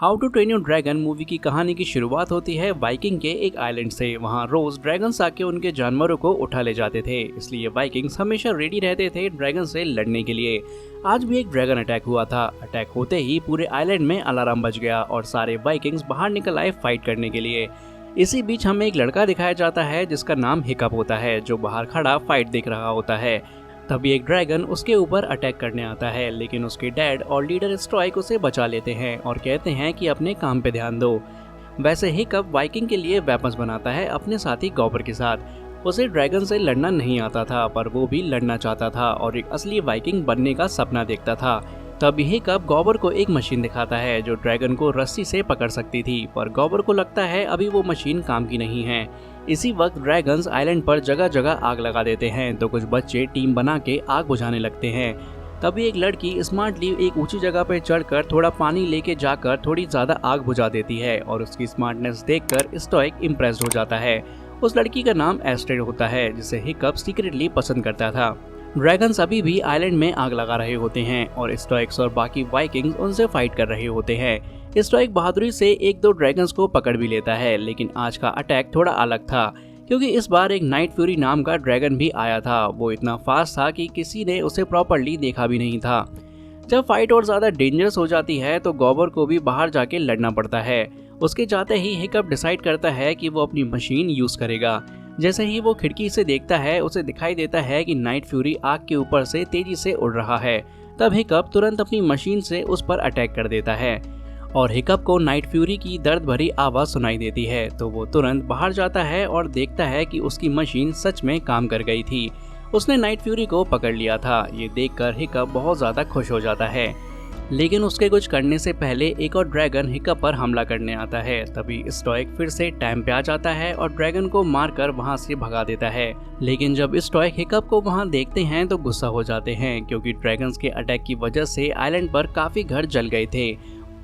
How to train your dragon movie की कहानी की शुरुआत होती है वाइकिंग के एक आइलैंड से। वहाँ रोज ड्रैगन्स आके उनके जानवरों को उठा ले जाते थे, इसलिए वाइकिंग्स हमेशा रेडी रहते थे ड्रैगन से लड़ने के लिए। आज भी एक ड्रैगन अटैक हुआ था। अटैक होते ही पूरे आइलैंड में अलार्म बज गया और सारे वाइकिंग्स बाहर निकल आए फाइट करने के लिए। इसी बीच हमें एक लड़का दिखाया जाता है जिसका नाम हिकअप होता है, जो बाहर खड़ा फाइट देख रहा होता है। तभी एक ड्रैगन उसके ऊपर अटैक करने आता है, लेकिन उसके डैड और लीडर स्ट्राइक उसे बचा लेते हैं और कहते हैं कि अपने काम पे ध्यान दो। वैसे हिकअप वाइकिंग के लिए वेपन्स बनाता है अपने साथी गॉबर के साथ। उसे ड्रैगन से लड़ना नहीं आता था, पर वो भी लड़ना चाहता था और एक असली वाइकिंग बनने का सपना देखता था। तभी हिकअप गॉबर को एक मशीन दिखाता है जो ड्रैगन को रस्सी से पकड़ सकती थी, पर गॉबर को लगता है अभी वो मशीन काम की नहीं है। इसी वक्त ड्रैगन्स आइलैंड पर जगह जगह आग लगा देते हैं, तो कुछ बच्चे टीम बना के आग बुझाने लगते हैं। तभी एक लड़की स्मार्टली एक ऊंची जगह पर चढ़कर थोड़ा पानी लेके जाकर थोड़ी ज्यादा आग बुझा देती है और उसकी स्मार्टनेस देखकर स्टोइक इम्प्रेस्ड हो जाता है। उस लड़की का नाम एस्ट्रेड होता है, जिसे हिकअप सीक्रेटली पसंद करता था। ड्रैगन्स अभी भी आइलैंड में आग लगा रहे होते हैं और स्टोइक्स और बाकी वाइकिंग्स उनसे फाइट कर रहे होते हैं। स्टोइक बहादुरी से एक दो ड्रैगन्स को पकड़ भी लेता है, लेकिन आज का अटैक थोड़ा अलग था, क्योंकि इस बार एक नाइट फ्यूरी नाम का ड्रैगन भी आया था। वो इतना फास्ट था कि किसी ने उसे प्रॉपर्ली देखा भी नहीं था। जब फाइट और ज्यादा डेंजरस हो जाती है तो गॉबर को भी बाहर जाके लड़ना पड़ता है। उसके जाते ही हिकअप डिसाइड करता है कि वो अपनी मशीन यूज करेगा। जैसे ही वो खिड़की से देखता है, उसे दिखाई देता है कि नाइट फ्यूरी आग के ऊपर से तेजी से उड़ रहा है। तब हिकअप तुरंत अपनी मशीन से उस पर अटैक कर देता है और हिकअप को नाइट फ्यूरी की दर्द भरी आवाज सुनाई देती है, तो वो तुरंत बाहर जाता है और देखता है कि उसकी मशीन सच में काम कर गई थी। उसने नाइट फ्यूरी को पकड़ लिया था। ये देखकर हिकअप बहुत ज्यादा खुश हो जाता है, लेकिन उसके कुछ करने से पहले एक और ड्रैगन हिकअप पर हमला करने आता है। तभी स्टोइक फिर से टाइम पे आ जाता है और ड्रैगन को मारकर वहां से भगा देता है। लेकिन जब स्टोइक हिकअप को वहां देखते हैं तो गुस्सा हो जाते हैं, क्योंकि ड्रैगन्स के अटैक की वजह से आइलैंड पर काफी घर जल गए थे।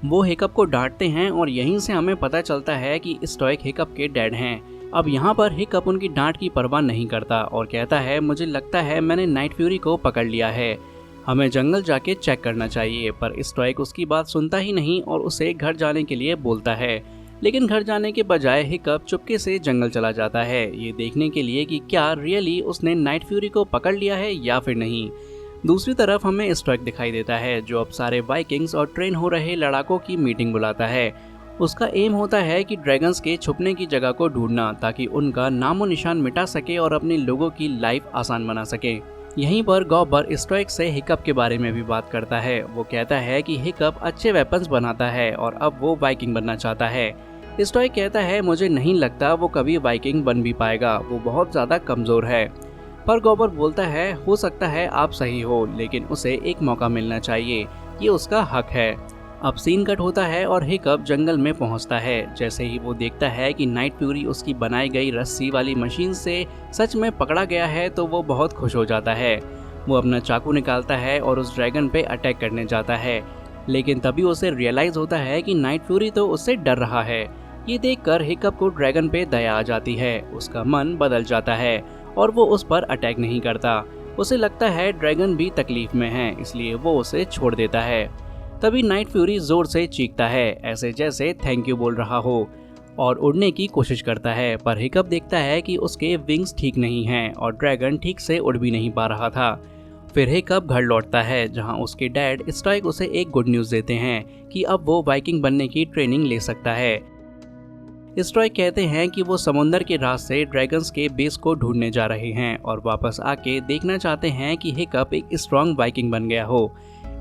वो हिकअप को डांटते हैं और यहीं से हमें पता चलता है कि स्टोइक हिकअप के डैड हैं। अब यहाँ पर हिकअप उनकी डांट की परवाह नहीं करता और कहता है, मुझे लगता है मैंने नाइट फ्यूरी को पकड़ लिया है, हमें जंगल जाके चेक करना चाहिए। पर स्टोइक उसकी बात सुनता ही नहीं और उसे घर जाने के लिए बोलता है। लेकिन घर जाने के बजाय हिकअप चुपके से जंगल चला जाता है, ये देखने के लिए कि क्या रियली उसने नाइट फ्यूरी को पकड़ लिया है या फिर नहीं। दूसरी तरफ हमें स्टोइक दिखाई देता है, जो अब सारे वाइकिंग्स और ट्रेन हो रहे लड़ाकों की मीटिंग बुलाता है। उसका एम होता है कि ड्रैगन्स के छुपने की जगह को ढूंढना, ताकि उनका नामो निशान मिटा सके और अपने लोगों की लाइफ आसान बना सके। यहीं पर गॉबर स्टोइक से हिकअप के बारे में भी बात करता है। वो कहता है कि हिकअप अच्छे वेपन्स बनाता है और अब वो वाइकिंग बनना चाहता है। स्टोइक कहता है, मुझे नहीं लगता वो कभी वाइकिंग बन भी पाएगा, वो बहुत ज़्यादा कमज़ोर है। पर गॉबर बोलता है, हो सकता है आप सही हो, लेकिन उसे एक मौका मिलना चाहिए, ये उसका हक है। अब सीन कट होता है और हिकअप जंगल में पहुंचता है। जैसे ही वो देखता है कि नाइट फ्यूरी उसकी बनाई गई रस्सी वाली मशीन से सच में पकड़ा गया है, तो वो बहुत खुश हो जाता है। वो अपना चाकू निकालता है और उस ड्रैगन पे अटैक करने जाता है, लेकिन तभी उसे रियलाइज होता है कि नाइट फ्यूरी तो उससे डर रहा है। ये देखकर हिकअप को ड्रैगन पे दया आ जाती है। उसका मन बदल जाता है और वो उस पर अटैक नहीं करता। उसे लगता है ड्रैगन भी तकलीफ में है, इसलिए वो उसे छोड़ देता है। तभी नाइट फ्यूरी जोर से चीखता है, ऐसे जैसे थैंक यू बोल रहा हो, और उड़ने की कोशिश करता है। पर हिकअप देखता है कि उसके विंग्स ठीक नहीं हैं और ड्रैगन ठीक से उड़ भी नहीं पा रहा था। फिर हिकअप घर लौटता है, जहां उसके डैड स्टोइक उसे एक गुड न्यूज़ देते हैं कि अब वो वाइकिंग बनने की ट्रेनिंग ले सकता है। स्टोइक कहते हैं कि वो समुंदर के रास्ते ड्रैगन्स के बेस को ढूंढने जा रहे हैं और वापस आके देखना चाहते हैं कि हिकअप एक स्ट्रॉन्ग वाइकिंग बन गया हो।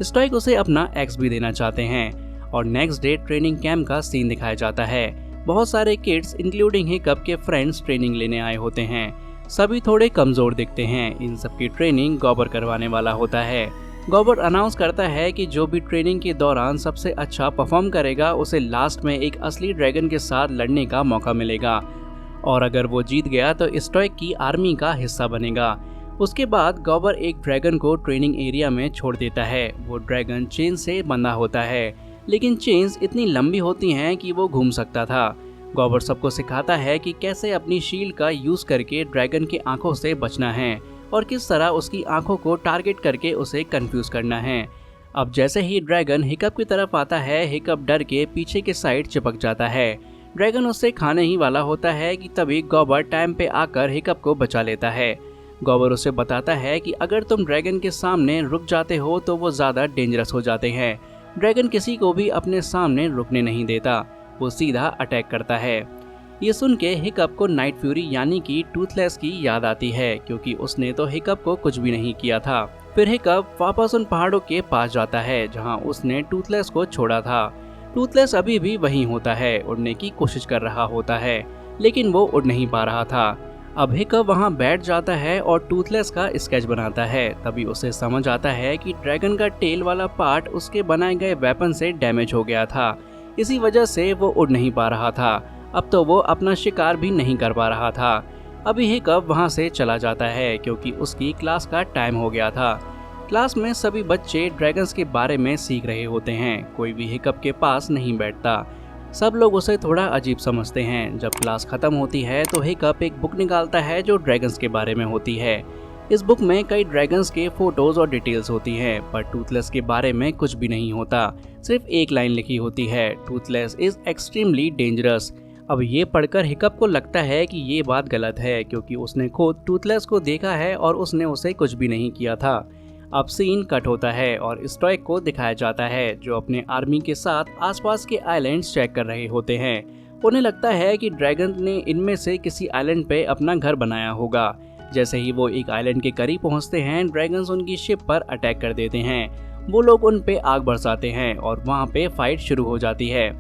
स्टोइक उसे अपना एक्स भी देना चाहते हैं और नेक्स्ट डे ट्रेनिंग कैंप का सीन दिखाया जाता है। बहुत सारे किड्स इंक्लूडिंग हिकअप के फ्रेंड्स ट्रेनिंग लेने आए होते हैं। सभी थोड़े कमजोर दिखते हैं। इन सब की ट्रेनिंग गॉबर करवाने वाला होता है। गॉबर अनाउंस करता है कि जो भी ट्रेनिंग के दौरान सबसे अच्छा परफॉर्म करेगा, उसे लास्ट में एक असली ड्रैगन के साथ लड़ने का मौका मिलेगा, और अगर वो जीत गया तो स्टोइक की आर्मी का हिस्सा बनेगा। उसके बाद गॉबर एक ड्रैगन को ट्रेनिंग एरिया में छोड़ देता है। वो ड्रैगन चेन से बंधा होता है, लेकिन चेन्स इतनी लंबी होती हैं कि वो घूम सकता था। गॉबर सबको सिखाता है कि कैसे अपनी शील्ड का यूज करके ड्रैगन की आंखों से बचना है और किस तरह उसकी आंखों को टारगेट करके उसे कंफ्यूज करना है। अब जैसे ही ड्रैगन हिकअप की तरफ आता है, हिकअप डर के पीछे के साइड चिपक जाता है। ड्रैगन उससे खाने ही वाला होता है कि तभी गॉबर टाइम पे आकर हिकअप को बचा लेता है। गॉबर उसे बताता है कि अगर तुम ड्रैगन के सामने रुक जाते हो तो वो ज़्यादा डेंजरस हो जाते हैं। ड्रैगन किसी को भी अपने सामने रुकने नहीं देता, वो सीधा अटैक करता है। ये सुन के हिकअप को नाइट फ्यूरी यानी कि टूथलेस की याद आती है, क्योंकि उसने तो हिकअप को कुछ भी नहीं किया था। फिर हिकअप वापस उन पहाड़ों के पास जाता है जहां उसने टूथलेस को छोड़ा था। टूथलेस अभी भी वहीं होता है, उड़ने की कोशिश कर रहा होता है, लेकिन वो उड़ नहीं पा रहा था। अब हिकअप वहां बैठ जाता है और टूथलेस का स्केच बनाता है। तभी उसे समझ आता है कि ड्रैगन का टेल वाला पार्ट उसके बनाए गए वेपन से डैमेज हो गया था, इसी वजह से वो उड़ नहीं पा रहा था। अब तो वो अपना शिकार भी नहीं कर पा रहा था। अभी हिकअप वहां से चला जाता है क्योंकि उसकी क्लास का टाइम हो गया था। क्लास में सभी बच्चे ड्रैगन्स के बारे में सीख रहे होते हैं, कोई भी हिकअप के पास नहीं बैठता। सब लोग उसे थोड़ा अजीब समझते हैं। जब क्लास खत्म होती है तो हिकअप एक बुक निकालता है जो ड्रैगन्स के बारे में होती है। इस बुक में कई ड्रैगन्स के फोटोज और डिटेल्स होती हैं, पर टूथलेस के बारे में कुछ भी नहीं होता। सिर्फ एक लाइन लिखी होती है, टूथलेस इज एक्सट्रीमली डेंजरस। अब ये पढ़कर हिकअप को लगता है कि ये बात गलत है, क्योंकि उसने खुद टूथलेस को देखा है और उसने उसे कुछ भी नहीं किया था। अब सीन कट होता है और स्टॉइक को दिखाया जाता है, जो अपने आर्मी के साथ आसपास के आइलैंड्स चेक कर रहे होते हैं। उन्हें लगता है कि ड्रैगन ने इनमें से किसी आइलैंड पे अपना घर बनाया होगा। जैसे ही वो एक आइलैंड के करीब पहुंचते हैं, ड्रैगन्स उनकी शिप पर अटैक कर देते हैं। वो लोग उन पे आग बरसाते हैं और वहाँ पे फाइट शुरू हो जाती है।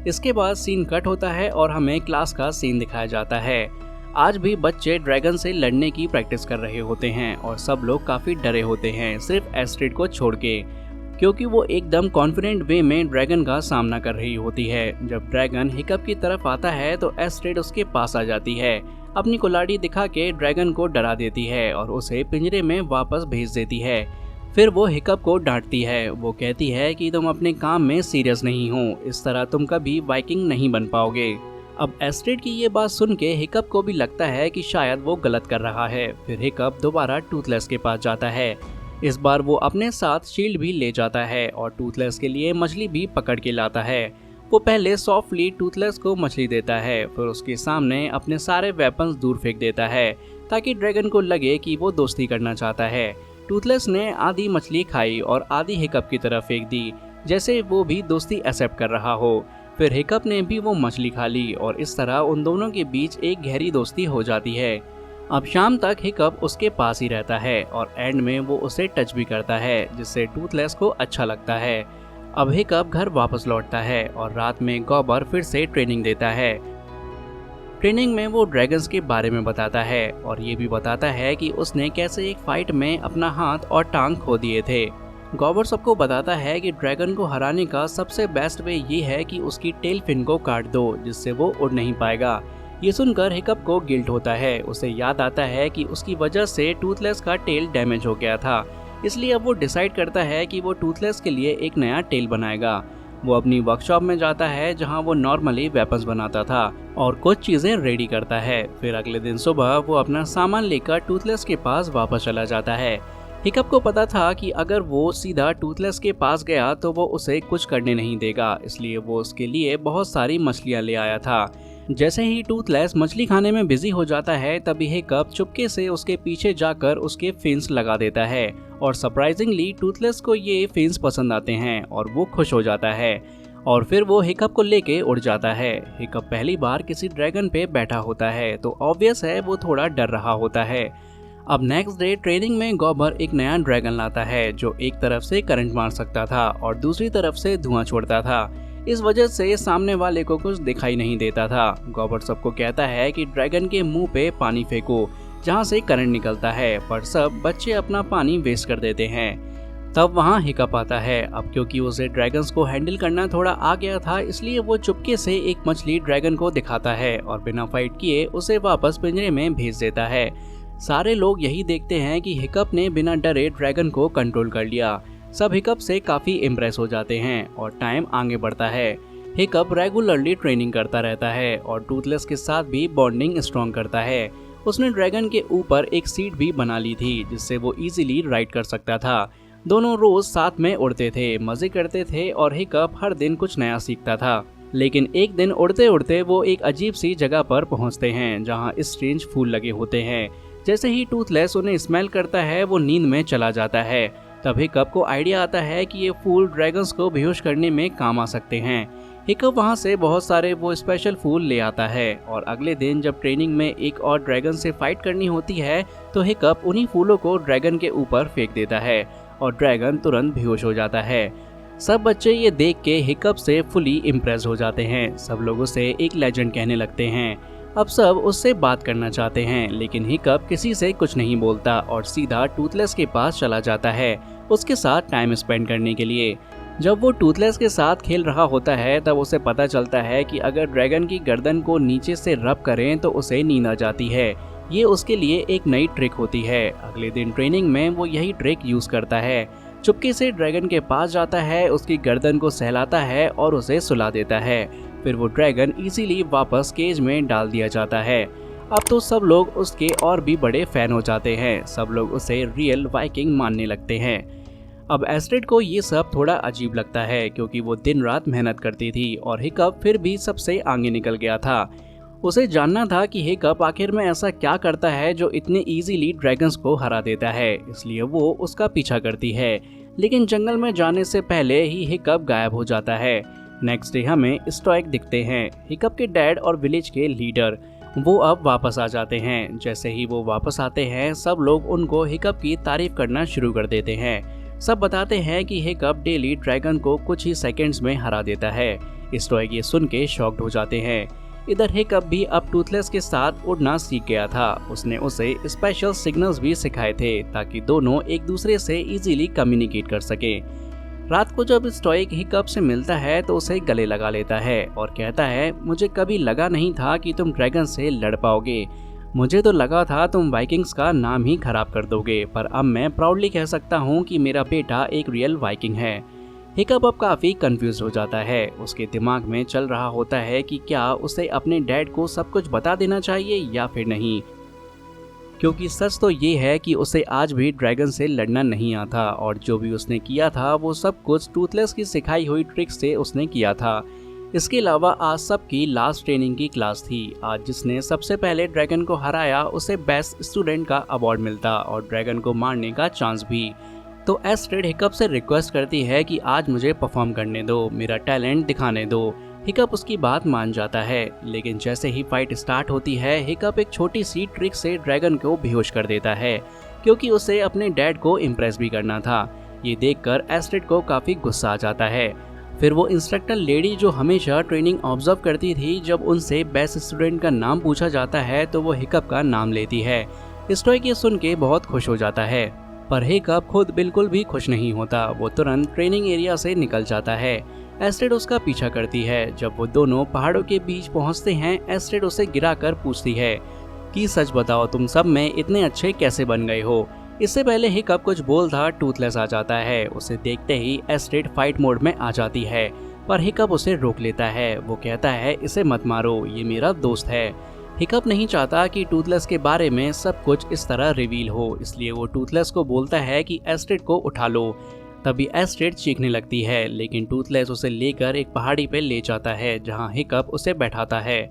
इसके बाद सीन कट होता है और हमें क्लास का सीन दिखाया जाता है। आज भी बच्चे ड्रैगन से लड़ने की प्रैक्टिस कर रहे होते हैं और सब लोग काफ़ी डरे होते हैं, सिर्फ एस्ट्रिड को छोड़ के, क्योंकि वो एकदम कॉन्फिडेंट वे में ड्रैगन का सामना कर रही होती है। जब ड्रैगन हिकअप की तरफ आता है तो एस्ट्रिड उसके पास आ जाती है, अपनी कुल्हाड़ी दिखा के ड्रैगन को डरा देती है और उसे पिंजरे में वापस भेज देती है। फिर वो हिकअप को डांटती है। वो कहती है कि तुम अपने काम में सीरियस नहीं हो, इस तरह तुम कभी वाइकिंग नहीं बन पाओगे। अब एस्ट्रिड की ये बात सुन के हिकअप को भी लगता है कि शायद वो गलत कर रहा है। फिर हिकअप दोबारा टूथलेस के पास जाता है। इस बार वो अपने साथ शील्ड भी ले जाता है और टूथलेस के लिए मछली भी पकड़ के लाता है। वो पहले सॉफ्टली टूथलेस को मछली देता है, फिर उसके सामने अपने सारे वेपन्स दूर फेंक देता है ताकि ड्रैगन को लगे कि वो दोस्ती करना चाहता है। टूथलेस ने आधी मछली खाई और आधी हिकअप की तरफ फेंक दी, जैसे वो भी दोस्ती एक्सेप्ट कर रहा हो। फिर हिकअप ने भी वो मछली खा ली और इस तरह उन दोनों के बीच एक गहरी दोस्ती हो जाती है। अब शाम तक हिकअप उसके पास ही रहता है और एंड में वो उसे टच भी करता है, जिससे टूथलेस को अच्छा लगता है। अब हिकअप घर वापस लौटता है और रात में गॉबर फिर से ट्रेनिंग देता है। ट्रेनिंग में वो ड्रैगन्स के बारे में बताता है और ये भी बताता है कि उसने कैसे एक फाइट में अपना हाथ और टांग खो दिए थे। गॉबर सबको बताता है कि ड्रैगन को हराने का सबसे बेस्ट वे ये है कि उसकी टेल फिन को काट दो, जिससे वो उड़ नहीं पाएगा। ये सुनकर हिकअप को गिल्ट होता है। उसे याद आता है कि उसकी वजह से टूथलेस का टेल डैमेज हो गया था, इसलिए अब वो डिसाइड करता है कि वो टूथलेस के लिए एक नया टेल बनाएगा। वो अपनी वर्कशॉप में जाता है जहां वो नॉर्मली वेपन्स बनाता था और कुछ चीज़ें रेडी करता है। फिर अगले दिन सुबह वो अपना सामान लेकर टूथलेस के पास वापस चला जाता है। हिकअप को पता था कि अगर वो सीधा टूथलेस के पास गया तो वो उसे कुछ करने नहीं देगा, इसलिए वो उसके लिए बहुत सारी मछलियाँ ले आया था। जैसे ही टूथलेस मछली खाने में बिजी हो जाता है, तभी हिकअप चुपके से उसके पीछे जाकर उसके फिन्स लगा देता है और सरप्राइजिंगली टूथलेस को ये फिन्स पसंद आते हैं और वो खुश हो जाता है और फिर वो हिकअप को लेके उड़ जाता है। हिकअप पहली बार किसी ड्रैगन पे बैठा होता है तो ऑब्वियस है वो थोड़ा डर रहा होता है। अब नेक्स्ट डे ट्रेनिंग में गॉबर एक नया ड्रैगन लाता है जो एक तरफ से करंट मार सकता था और दूसरी तरफ से धुआं छोड़ता था। इस वजह से सामने वाले को कुछ दिखाई नहीं देता था। गॉबर सबको कहता है कि ड्रैगन के मुंह पे पानी फेंको जहां से करंट निकलता है, पर सब बच्चे अपना पानी वेस्ट कर देते हैं। तब वहां हिकअप आता है। अब क्योंकि उसे ड्रैगन्स को हैंडल करना थोड़ा आ गया था, इसलिए वो चुपके से एक मछली ड्रैगन को दिखाता है और बिना फाइट किए उसे वापस पिंजरे में भेज देता है। सारे लोग यही देखते हैं कि हिकअप ने बिना डरे ड्रैगन को कंट्रोल कर लिया। सब हिकअप से काफ़ी इम्प्रेस हो जाते हैं और टाइम आगे बढ़ता है। हिकअप रेगुलरली ट्रेनिंग करता रहता है और टूथलेस के साथ भी बॉन्डिंग स्ट्रॉन्ग करता है। उसने ड्रैगन के ऊपर एक सीट भी बना ली थी जिससे वो इजीली राइड कर सकता था। दोनों रोज साथ में उड़ते थे, मजे करते थे और हिकअप हर दिन कुछ नया सीखता था। लेकिन एक दिन उड़ते उड़ते वो एक अजीब सी जगह पर पहुंचते हैं जहां स्ट्रेंज फूल लगे होते हैं। जैसे ही टूथलेस उन्हें स्मेल करता है वो नींद में चला जाता है। तब हिकअप को आइडिया आता है कि ये फूल ड्रैगन्स को बेहोश करने में काम आ सकते हैं। हिकअप वहाँ से बहुत सारे वो स्पेशल फूल ले आता है और अगले दिन जब ट्रेनिंग में एक और ड्रैगन से फाइट करनी होती है तो हिकअप उन्हीं फूलों को ड्रैगन के ऊपर फेंक देता है और ड्रैगन तुरंत बेहोश हो जाता है। सब बच्चे ये देख के हिकअप से फुली इम्प्रेस हो जाते हैं। सब लोग उसे एक लेजेंड कहने लगते हैं। अब सब उससे बात करना चाहते हैं लेकिन हिकअप किसी से कुछ नहीं बोलता और सीधा टूथलेस के पास चला जाता है उसके साथ टाइम स्पेंड करने के लिए। जब वो टूथलेस के साथ खेल रहा होता है तब उसे पता चलता है कि अगर ड्रैगन की गर्दन को नीचे से रब करें तो उसे नींद आ जाती है। ये उसके लिए एक नई ट्रिक होती है। अगले दिन ट्रेनिंग में वो यही ट्रिक यूज करता है। चुपके से ड्रैगन के पास जाता है, उसकी गर्दन को सहलाता है और उसे सुला देता है। फिर वो ड्रैगन इजीली वापस केज में डाल दिया जाता है। अब तो सब लोग उसके और भी बड़े फैन हो जाते हैं। सब लोग उसे रियल वाइकिंग मानने लगते हैं। अब एस्ट्रिड को ये सब थोड़ा अजीब लगता है क्योंकि वो दिन रात मेहनत करती थी और हिकअप फिर भी सबसे आगे निकल गया था। उसे जानना था कि हिकअप आखिर में ऐसा क्या करता है जो इतने इजीली ड्रैगन्स को हरा देता है, इसलिए वो उसका पीछा करती है। लेकिन जंगल में जाने से पहले ही हिकअप गायब हो जाता है। नेक्स्ट डे हमें स्टॉइक दिखते हैं। हिकअप के डैड और विलेज के लीडर वो अब वापस आ जाते हैं। जैसे ही वो वापस आते हैं सब लोग उनको हिकअप की तारीफ करना शुरू कर देते हैं। सब बताते हैं कि हिकअप डेली ड्रैगन को कुछ ही सेकंड्स में हरा देता है। स्टॉइक ये सुन के शॉक्ड हो जाते हैं। इधर हिकअप भी अब टूथलेस के साथ उड़ना सीख गया था। उसने उसे स्पेशल सिग्नल्स भी सिखाए थे ताकि दोनों एक दूसरे से इजीली कम्युनिकेट कर सके। रात को जब स्टॉइक हिकअप से मिलता है तो उसे गले लगा लेता है और कहता है, मुझे कभी लगा नहीं था कि तुम ड्रैगन से लड़ पाओगे। मुझे तो लगा था तुम वाइकिंग्स का नाम ही खराब कर दोगे, पर अब मैं प्राउडली कह सकता हूँ कि मेरा बेटा एक रियल वाइकिंग है। हिकअप अब काफ़ी कंफ्यूज हो जाता है। उसके दिमाग में चल रहा होता है कि क्या उसे अपने डैड को सब कुछ बता देना चाहिए या फिर नहीं, क्योंकि सच तो ये है कि उसे आज भी ड्रैगन से लड़ना नहीं आता और जो भी उसने किया था वो सब कुछ टूथलेस की सिखाई हुई ट्रिक से उसने किया था। इसके अलावा आज सबकी लास्ट ट्रेनिंग की क्लास थी। आज जिसने सबसे पहले ड्रैगन को हराया उसे बेस्ट स्टूडेंट का अवार्ड मिलता और ड्रैगन को मारने का चांस भी। तो एस्ट्रिड हिकअप से रिक्वेस्ट करती है कि आज मुझे परफॉर्म करने दो, मेरा टैलेंट दिखाने दो। हिकअप उसकी बात मान जाता है, लेकिन जैसे ही फाइट स्टार्ट होती है हिकअप एक छोटी सी ट्रिक से ड्रैगन को बेहोश कर देता है क्योंकि उसे अपने डैड को इम्प्रेस भी करना था। ये देखकर एस्ट्रिड को काफ़ी गुस्सा आ जाता है। फिर वो इंस्ट्रक्टर लेडी जो हमेशा ट्रेनिंग ऑब्जर्व करती थी, जब उनसे बेस्ट स्टूडेंट का नाम पूछा जाता है तो वो हिकअप का नाम लेती है। स्टॉइक ये सुन के बहुत खुश हो जाता है, पर हिकअप खुद बिल्कुल भी खुश नहीं होता। वो तुरंत ट्रेनिंग एरिया से निकल जाता है। एस्ट्रिड उसका पीछा करती है। जब वो दोनों पहाड़ों के बीच पहुंचते हैं एस्ट्रिड उसे गिराकर पूछती है कि सच बताओ तुम सब में इतने अच्छे कैसे बन गए हो। इससे पहले हिकअप कुछ बोलता टूथलेस आ जाता है। उसे देखते ही एस्ट्रिड फाइट मोड में आ जाती है, पर हिकअप उसे रोक लेता है। वो कहता है इसे मत मारो, ये मेरा दोस्त है। हिकअप नहीं चाहता कि टूथलेस के बारे में सब कुछ इस तरह रिवील हो, इसलिए वो टूथलेस को बोलता है कि एस्ट्रिड को उठा लो। तभी एस्ट्रिड चीखने लगती है, लेकिन टूथलेस उसे लेकर एक पहाड़ी पे ले जाता है जहाँ हिकअप उसे बैठाता है।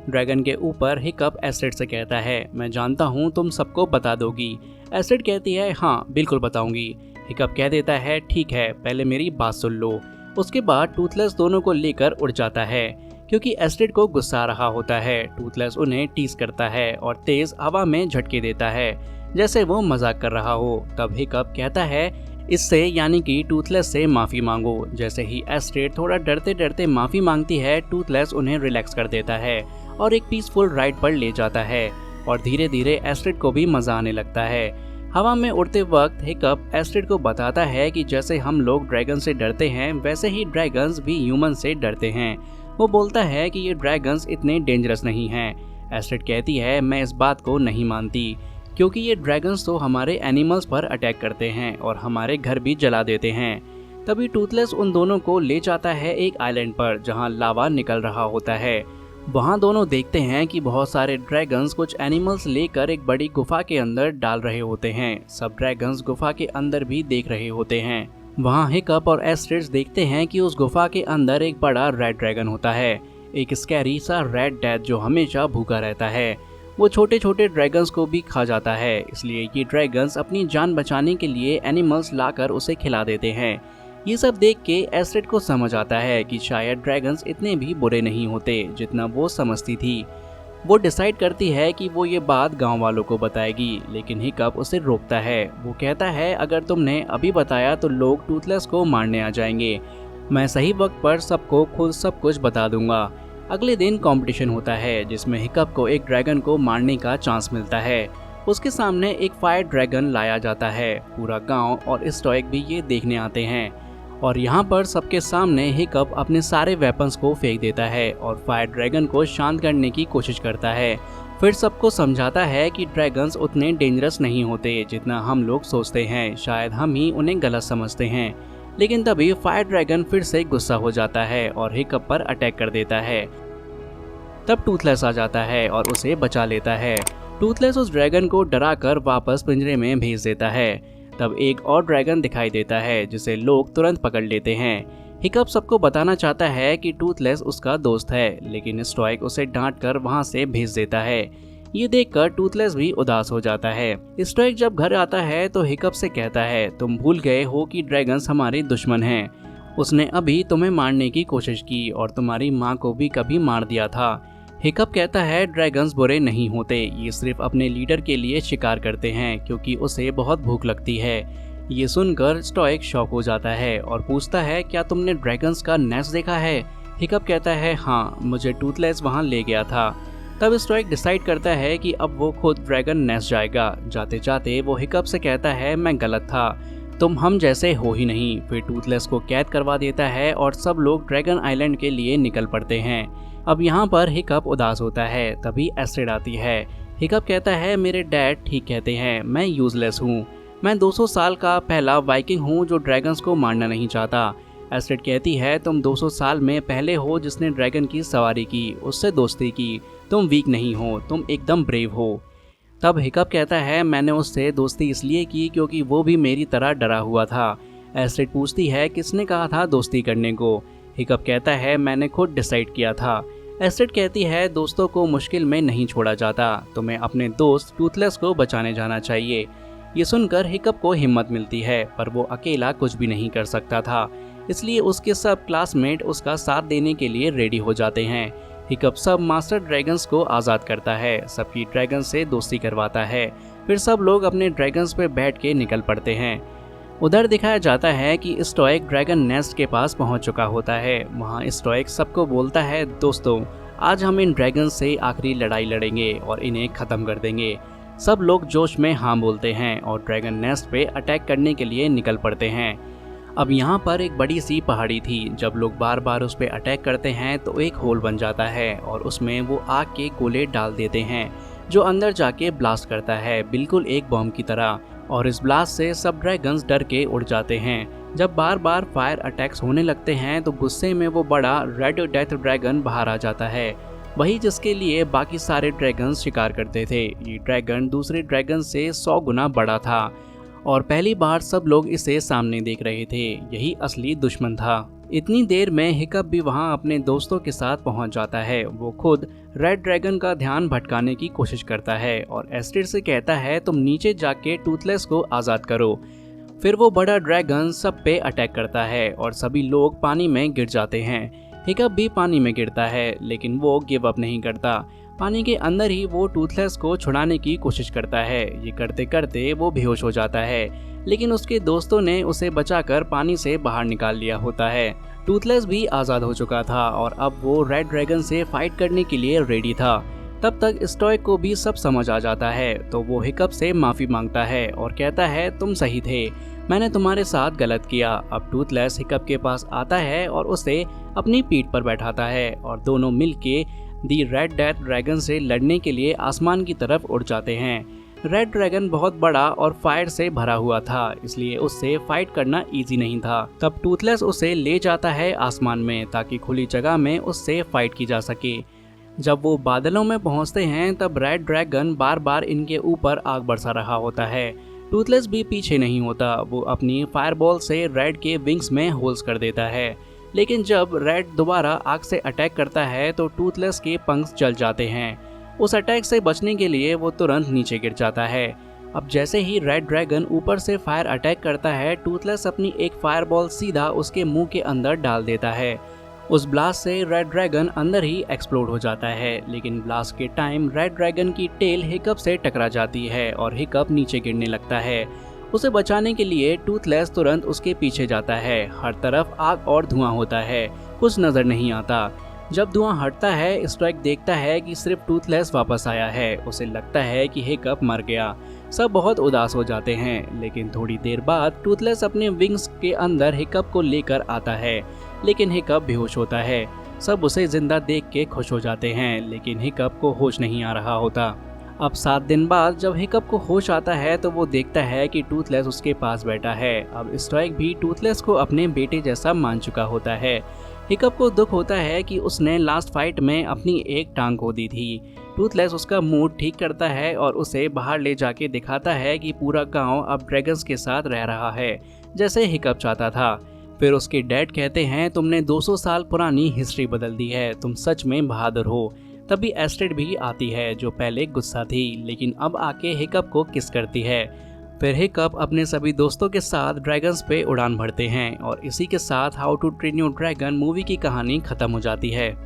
ड्रैगन के ऊपर हिकअप एस्ट्रिड से कहता है, मैं जानता हूँ तुम सबको बता दोगी। एस्ट्रिड कहती है, हाँ बिल्कुल बताऊंगी। हिकअप कह देता है, ठीक है पहले मेरी बात सुन लो। उसके बाद टूथलेस दोनों को लेकर उड़ जाता है क्योंकि एस्ट्रिड को गुस्सा आ रहा होता है। टूथलेस उन्हें टीज करता है और तेज हवा में झटके देता है जैसे वो मजाक कर रहा हो। तब हिकअप कहता है, इससे यानी कि टूथलेस से माफ़ी मांगो। जैसे ही एस्ट्रिड थोड़ा डरते डरते माफ़ी मांगती है टूथलेस उन्हें रिलैक्स कर देता है और एक पीसफुल राइड पर ले जाता है और धीरे धीरे एस्ट्रिड को भी मज़ा आने लगता है। हवा में उड़ते वक्त हिकअप एस्ट्रिड को बताता है कि जैसे हम लोग ड्रैगन से डरते हैं वैसे ही ड्रैगन्स भी ह्यूमन से डरते हैं। वो बोलता है कि ये ड्रैगन्स इतने डेंजरस नहीं हैं। एस्ट्रिड कहती है, मैं इस बात को नहीं मानती क्योंकि ये ड्रैगन्स तो हमारे एनिमल्स पर अटैक करते हैं और हमारे घर भी जला देते हैं। तभी टूथलेस उन दोनों को ले जाता है एक आइलैंड पर जहां लावा निकल रहा होता है। वहाँ दोनों देखते हैं कि बहुत सारे ड्रैगन्स कुछ एनिमल्स लेकर एक बड़ी गुफा के अंदर डाल रहे होते हैं। सब ड्रैगन्स गुफा के अंदर भी देख रहे होते हैं। वहाँ हिकअप और एस्ट्रिड देखते हैं कि उस गुफा के अंदर एक बड़ा रेड ड्रैगन होता है, एक स्कैरी सा रेड डेथ जो हमेशा भूखा रहता है। वो छोटे छोटे ड्रैगन्स को भी खा जाता है, इसलिए ये ड्रैगन्स अपनी जान बचाने के लिए एनिमल्स लाकर उसे खिला देते हैं। ये सब देख के एस्ट्रिड को समझ आता है कि शायद ड्रैगन्स इतने भी बुरे नहीं होते जितना वो समझती थी। वो डिसाइड करती है कि वो ये बात गांव वालों को बताएगी, लेकिन हिकअप उसे रोकता है। वो कहता है अगर तुमने अभी बताया तो लोग टूथलेस को मारने आ जाएंगे। मैं सही वक्त पर सबको खुद सब कुछ बता दूंगा। अगले दिन कंपटीशन होता है जिसमें हिकअप को एक ड्रैगन को मारने का चांस मिलता है। उसके सामने एक फायर ड्रैगन लाया जाता है। पूरा गांव और स्टोइक भी ये देखने आते हैं और यहाँ पर सबके सामने हिकअप अपने सारे वेपन्स को फेंक देता है और फायर ड्रैगन को शांत करने की कोशिश करता है। फिर सबको समझाता है कि ड्रैगन्स उतने डेंजरस नहीं होते जितना हम लोग सोचते हैं, शायद हम ही उन्हें गलत समझते हैं। लेकिन तभी फायर ड्रैगन फिर से गुस्सा हो जाता है और हिकअप पर अटैक कर देता है। तब टूथलेस आ जाता है और उसे बचा लेता है। टूथलेस उस ड्रैगन को डराकर वापस पिंजरे में भेज देता है। तब एक और ड्रैगन दिखाई देता है जिसे लोग तुरंत पकड़ लेते हैं। हिकअप सबको बताना चाहता है कि टूथलेस उसका दोस्त है, लेकिन स्टोइक उसे डांट कर वहाँ से भेज देता है। ये देखकर टूथलेस भी उदास हो जाता है। स्टोइक जब घर आता है तो हिकअप से कहता है तुम भूल गए हो कि ड्रैगन्स हमारे दुश्मन हैं। उसने अभी तुम्हें मारने की कोशिश की और तुम्हारी माँ को भी कभी मार दिया था। हिकअप कहता है ड्रैगन्स बुरे नहीं होते, ये सिर्फ अपने लीडर के लिए शिकार करते हैं क्योंकि उसे बहुत भूख लगती है। ये सुनकर स्टोइक शॉक हो जाता है और पूछता है क्या तुमने ड्रैगन्स का नेस्ट देखा है? हिकअप कहता है हाँ, मुझे टूथलेस वहाँ ले गया था। तब स्टोइक डिसाइड करता है कि अब वो खुद ड्रैगन नेस्ट जाएगा। जाते जाते वो हिकअप से कहता है मैं गलत था, तुम हम जैसे हो ही नहीं। फिर टूथलेस को कैद करवा देता है और सब लोग ड्रैगन आइलैंड के लिए निकल पड़ते हैं। अब यहाँ पर हिकअप उदास होता है। तभी एस्ट्रिड आती है। हिकअप कहता है मेरे डैड ठीक कहते हैं, मैं यूजलेस हूँ। मैं 200 साल का पहला वाइकिंग हूँ जो ड्रैगन्स को मारना नहीं चाहता। एस्ट्रिड कहती है तुम 200 साल में पहले हो जिसने ड्रैगन की सवारी की, उससे दोस्ती की। तुम वीक नहीं हो, तुम एकदम ब्रेव हो। तब हिकअप कहता है मैंने उससे दोस्ती इसलिए की क्योंकि वो भी मेरी तरह डरा हुआ था। एस्ट्रिड पूछती है किसने कहा था दोस्ती करने को? हिकअप कहता है मैंने खुद डिसाइड किया था। एस्ट्रिड कहती है दोस्तों को मुश्किल में नहीं छोड़ा जाता, तुम्हें अपने दोस्त टूथलेस को बचाने जाना चाहिए। ये सुनकर हिकअप को हिम्मत मिलती है, पर वो अकेला कुछ भी नहीं कर सकता था, इसलिए उसके सब क्लासमेट उसका साथ देने के लिए रेडी हो जाते हैं। हिकअप सब मास्टर ड्रैगन्स को आज़ाद करता है, सबकी ड्रैगन से दोस्ती करवाता है। फिर सब लोग अपने ड्रैगन्स पे बैठ के निकल पड़ते हैं। उधर दिखाया जाता है कि स्टोइक ड्रैगन नेस्ट के पास पहुंच चुका होता है। वहां स्टोइक सबको बोलता है दोस्तों आज हम इन ड्रैगन से आखिरी लड़ाई लड़ेंगे और इन्हें ख़त्म कर देंगे। सब लोग जोश में हाँ बोलते हैं और ड्रैगन नेस्ट पे अटैक करने के लिए निकल पड़ते हैं। अब यहाँ पर एक बड़ी सी पहाड़ी थी। जब लोग बार बार उस पर अटैक करते हैं तो एक होल बन जाता है और उसमें वो आग के गोले डाल देते हैं जो अंदर जाके ब्लास्ट करता है, बिल्कुल एक बॉम्ब की तरह। और इस ब्लास्ट से सब ड्रैगन्स डर के उड़ जाते हैं। जब बार बार फायर अटैक्स होने लगते हैं तो गुस्से में वो बड़ा रेड डेथ ड्रैगन बाहर आ जाता है, वही जिसके लिए बाकी सारे ड्रैगन्स शिकार करते थे। ये ड्रैगन दूसरे ड्रैगन से 100 गुना बड़ा था और पहली बार सब लोग इसे सामने देख रहे थे। यही असली दुश्मन था। इतनी देर में हिकअप भी वहां अपने दोस्तों के साथ पहुंच जाता है। वो खुद रेड ड्रैगन का ध्यान भटकाने की कोशिश करता है और एस्ट्रिड से कहता है तुम नीचे जाके टूथलेस को आज़ाद करो। फिर वो बड़ा ड्रैगन सब पे अटैक करता है और सभी लोग पानी में गिर जाते हैं। हिकअप भी पानी में गिरता है, लेकिन वो गिव अप नहीं करता। पानी के अंदर ही वो टूथलेस को छुड़ाने की कोशिश करता है। ये करते करते वो बेहोश हो जाता है, लेकिन उसके दोस्तों ने उसे बचाकर पानी से बाहर निकाल लिया होता है। टूथलेस भी आज़ाद हो चुका था और अब वो रेड ड्रैगन से फाइट करने के लिए रेडी था। तब तक स्टोइक को भी सब समझ आ जाता है, तो वो हिकअप से माफ़ी मांगता है और कहता है तुम सही थे, मैंने तुम्हारे साथ गलत किया। अब टूथलेस हिकअप के पास आता है और उसे अपनी पीठ पर बैठाता है और दोनों मिलके दी रेड डेथ ड्रैगन से लड़ने के लिए आसमान की तरफ उड़ जाते हैं। रेड ड्रैगन बहुत बड़ा और फायर से भरा हुआ था, इसलिए उससे फाइट करना इजी नहीं था। तब टूथलेस उसे ले जाता है आसमान में ताकि खुली जगह में उससे फाइट की जा सके। जब वो बादलों में पहुंचते हैं तब रेड ड्रैगन बार बार इनके ऊपर आग बरसा रहा होता है। टूथलेस भी पीछे नहीं होता, वो अपनी फायरबॉल से रेड के विंग्स में होल्स कर देता है। लेकिन जब रेड दोबारा आग से अटैक करता है तो टूथलेस के पंख जल जाते हैं। उस अटैक से बचने के लिए वो तुरंत नीचे गिर जाता है। अब जैसे ही रेड ड्रैगन ऊपर से फायर अटैक करता है, टूथलेस अपनी एक फायरबॉल सीधा उसके मुंह के अंदर डाल देता है। उस ब्लास्ट से रेड ड्रैगन अंदर ही एक्सप्लोड हो जाता है, लेकिन ब्लास्ट के टाइम रेड ड्रैगन की टेल हिकअप से टकरा जाती है और हिकअप नीचे गिरने लगता है। उसे बचाने के लिए टूथलेस तुरंत उसके पीछे जाता है। हर तरफ आग और धुआं होता है, कुछ नजर नहीं आता। जब धुआं हटता है, स्ट्राइक देखता है कि सिर्फ टूथलेस वापस आया है। उसे लगता है कि हिकअप मर गया। सब बहुत उदास हो जाते हैं, लेकिन थोड़ी देर बाद टूथलेस अपने विंग्स के अंदर हिकअप को लेकर आता है, लेकिन हिकअप बेहोश होता है। सब उसे जिंदा देख के खुश हो जाते हैं, लेकिन हिकअप को होश नहीं आ रहा होता। अब 7 दिन बाद जब हिकअप को होश आता है तो वो देखता है कि टूथलेस उसके पास बैठा है। अब स्ट्राइक भी टूथलेस को अपने बेटे जैसा मान चुका होता है। हिकअप को दुख होता है कि उसने लास्ट फाइट में अपनी एक टांग खो दी थी। टूथलेस उसका मूड ठीक करता है और उसे बाहर ले जाके दिखाता है कि पूरा गांव अब ड्रैगन्स के साथ रह रहा है, जैसे हिकअप चाहता था। फिर उसके डैड कहते हैं, तुमने 200 साल पुरानी हिस्ट्री बदल दी है, तुम सच में बहादुर हो। तभी एस्ट्रिड भी आती है, जो पहले गुस्सा थी लेकिन अब आके हिकअप को किस करती है। फिर हिकअप अपने सभी दोस्तों के साथ ड्रैगन्स पे उड़ान भरते हैं और इसी के साथ how to train your dragon movie की कहानी खत्म हो जाती है।